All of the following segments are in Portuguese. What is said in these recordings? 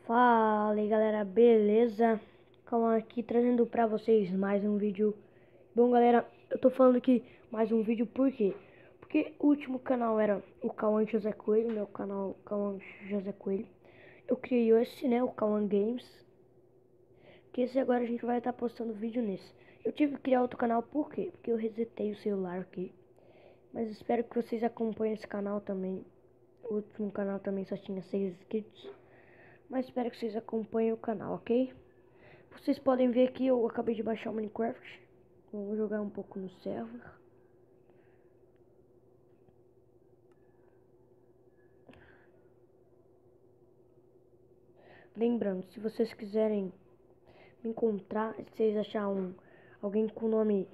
Fala aí galera, beleza? Calma aqui trazendo pra vocês mais um vídeo. Bom galera, eu tô falando aqui mais um vídeo por quê? Porque o último canal era o Cauã José Coelho, meu canal Cauã José Coelho. Eu criei esse, né, o Cauã Games. Que esse agora a gente vai estar postando vídeo nesse. Eu tive que criar outro canal por quê? Porque eu resetei o celular aqui. Mas espero que vocês acompanhem esse canal também. O último canal também só tinha 6 inscritos. Mas espero que vocês acompanhem o canal, ok? Vocês podem ver aqui, eu acabei de baixar o Minecraft. Vamos jogar um pouco no server. Lembrando, se vocês quiserem me encontrar, se vocês acharem alguém com o nome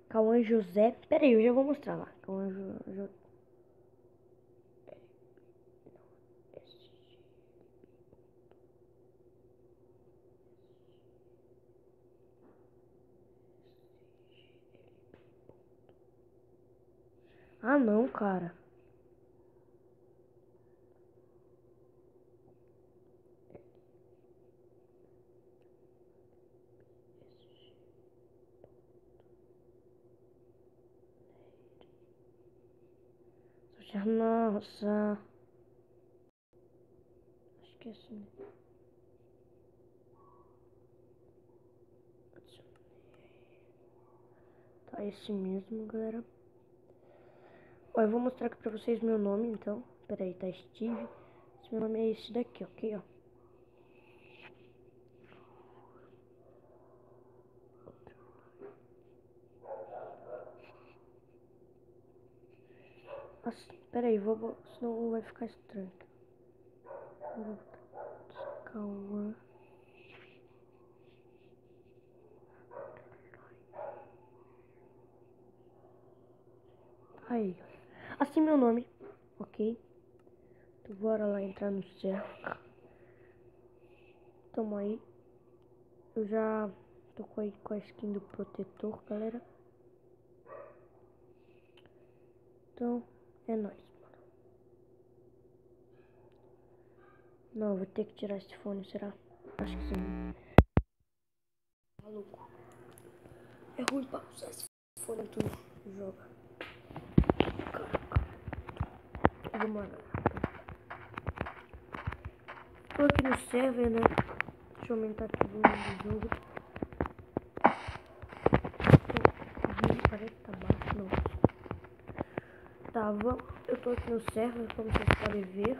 Cauã José. Pera aí, eu já vou mostrar lá. Cauã José. Ah não, cara. Nossa. Acho que é assim. Tá esse mesmo, galera. Ó, eu vou mostrar aqui pra vocês meu nome, então. Pera aí, tá Steve. Esse meu nome é esse daqui, ok, ó. Nossa, pera aí, senão vai ficar estranho. Cauã. Aí, assim meu nome, ok? Então bora lá entrar no server. Tamo aí. Eu já tô com a skin do protetor, galera. Então, é nóis, mano. Não, vou ter que tirar esse fone, será? Acho que sim. Maluco. É ruim pra usar esse fone, tu joga. Vamos lá. Tô aqui no server, né? Deixa eu aumentar aqui o volume do jogo. Parece que tá baixo, não. Tá, eu tô aqui no server, como vocês podem ver.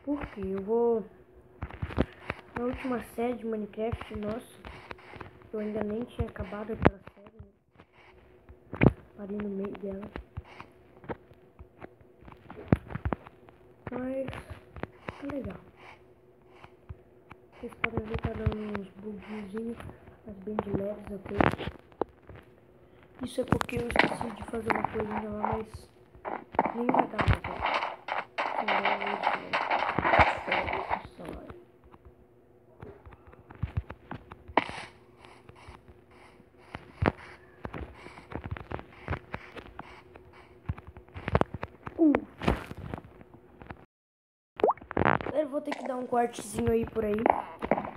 Porque eu vou... Na última série de Minecraft, nossa, eu ainda nem tinha acabado aquela série, né? Parei no meio dela. Mas tá legal. Vocês podem ver que tá dando uns bugzinhos, mas bem de leves, ok? Isso é porque eu esqueci de fazer uma coisinha lá, mas nem vai dar nada. Eu vou ter que dar um cortezinho aí por aí.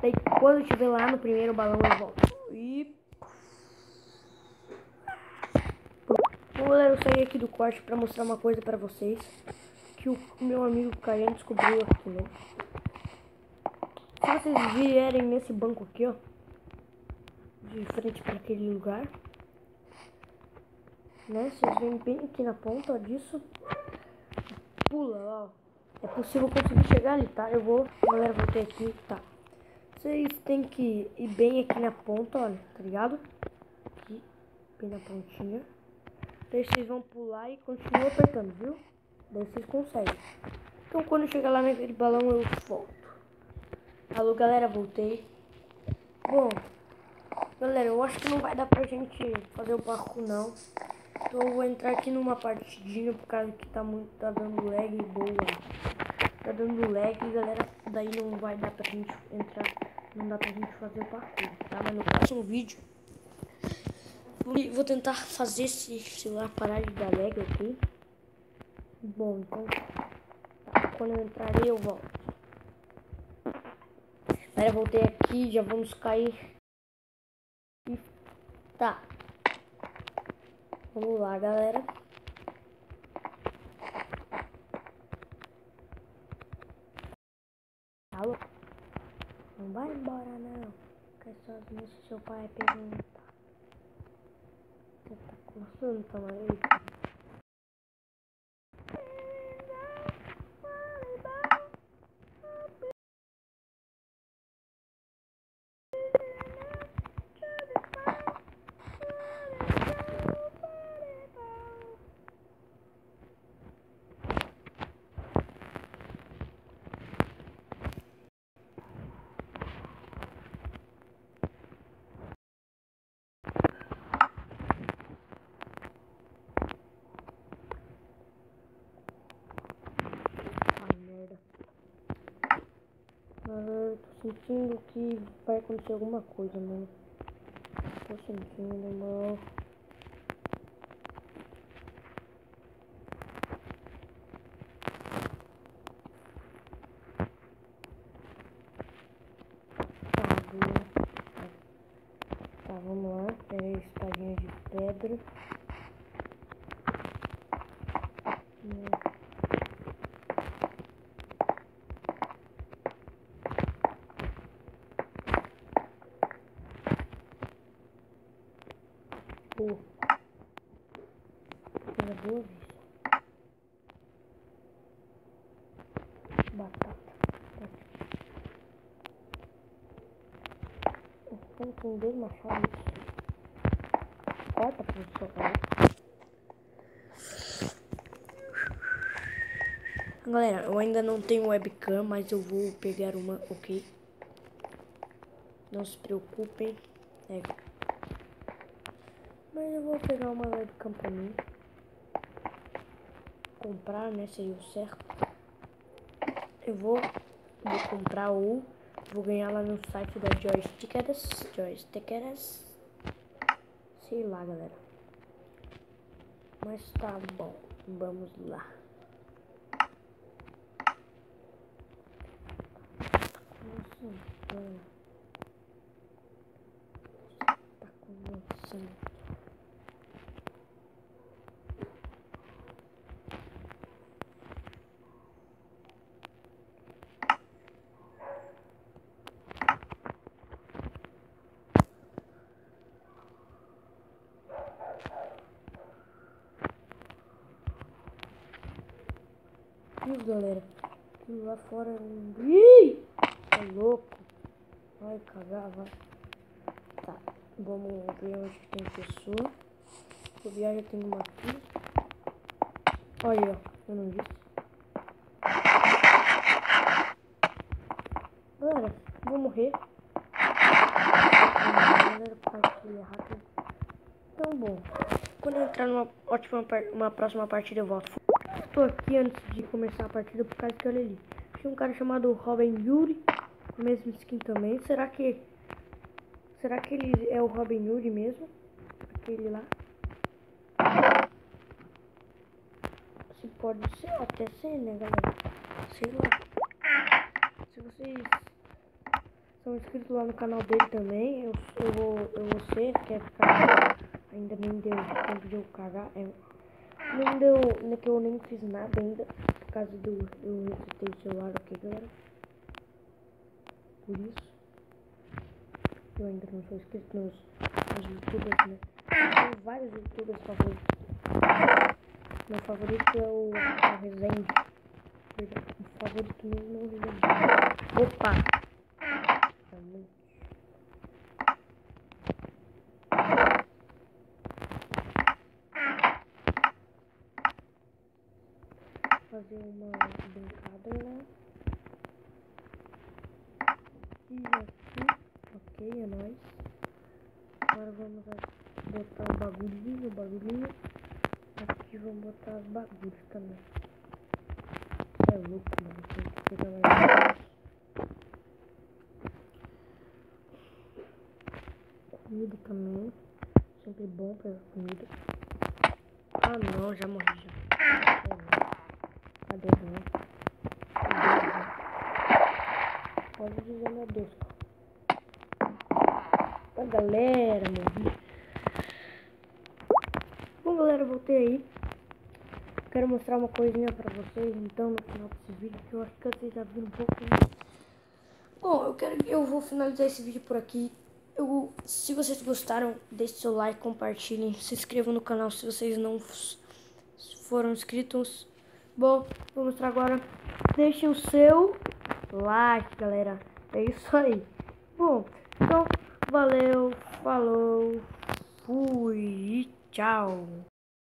Daí quando eu estiver lá no primeiro balão eu volto. E... Bom, galera, eu saí aqui do corte pra mostrar uma coisa pra vocês. Que o meu amigo Caian descobriu aqui, né? Se vocês vierem nesse banco aqui, ó, de frente para aquele lugar, né? Vocês vêm bem aqui na ponta, ó, disso. Pula lá, ó. É possível conseguir chegar ali, tá? Galera, voltei aqui, tá? Vocês têm que ir bem aqui na ponta, olha, tá ligado? Aqui, bem na pontinha. Daí vocês vão pular e continuam apertando, viu? Daí vocês conseguem. Então quando chegar lá naquele balão eu volto. Alô, galera, voltei. Bom, galera, eu acho que não vai dar pra gente fazer o parkour, não. Então eu vou entrar aqui numa partidinha por causa que tá dando lag boa. Tá dando lag, galera. Daí não vai dar pra gente entrar. Não dá pra gente fazer o parkour, tá? Mas no próximo vídeo vou tentar fazer esse celular parar de dar lag, ok? Bom, então tá, quando eu entrar aí eu volto. Galera, voltei aqui, já vamos cair. E tá. Vamos lá, galera. Alô? Não vai embora, não. Fica sozinho se seu pai perguntar. Você tá coçando, tamanho? Eu tô sentindo que vai acontecer alguma coisa, mano. Tô sentindo, mano. Tá, vamos lá. Peguei a espadinha de pedra. Pô. Pela boa vista. Batata. Como tem 2 machados? Corta pro seu cara. Galera, eu ainda não tenho webcam, mas eu vou pegar uma, ok? Não se preocupem. Mas eu vou pegar uma webcam pra mim. Comprar, né? Seria o certo. Eu vou comprar ou vou ganhar lá no site da Joystickeras. Sei lá, galera. Mas tá bom. Vamos lá. Tá começando. Isso, galera. Aquilo lá fora. Ih! Tá louco. Vai cagar, vai. Tá. Vamos ver onde tem pessoa. O viagem tem uma aqui. Olha, ó. Eu não disse. Galera, vou morrer. Galera, partilha rápido. Então, bom. Quando eu entrar numa uma próxima partida, eu volto. Estou aqui antes de começar a partida por causa que olha ali. Tinha um cara chamado Robin Yuri, com a mesma skin também. Será que ele é o Robin Yuri mesmo? Aquele lá? Se pode ser, até ser, né, galera? Sei lá. Se vocês são inscritos lá no canal dele também, eu vou ser, quer ficar. Ainda nem deu tempo de eu cagar. Não deu, que eu nem fiz nada ainda. Por causa eu resetei o celular, ok, galera? Por isso. Eu ainda não sou inscrito nos youtubers, né? Tem vários youtubers favoritos. Meu favorito é o Resende. O favorito mesmo é o Resende. Opa! Fazer uma brincada, né? E aqui, ok, é nóis. Agora vamos botar o bagulhinho. Aqui vamos botar os bagulhos também. É louco, mano. Tem que pegar mais. Comida também. Sempre bom pegar comida. Ah não, já morri já. Cadê, né? Pode dizer, meu Deus. galera, morri. Bom, galera, voltei aí. Quero mostrar uma coisinha pra vocês, então, no final desse vídeo, que eu acho que vocês já viram um pouco. Bom, eu vou finalizar esse vídeo por aqui. Se vocês gostaram, deixe seu like, compartilhem, se inscrevam no canal se vocês não foram inscritos. Bom, vou mostrar agora. Deixem o seu like, galera. É isso aí. Bom, então, valeu, falou, fui e tchau.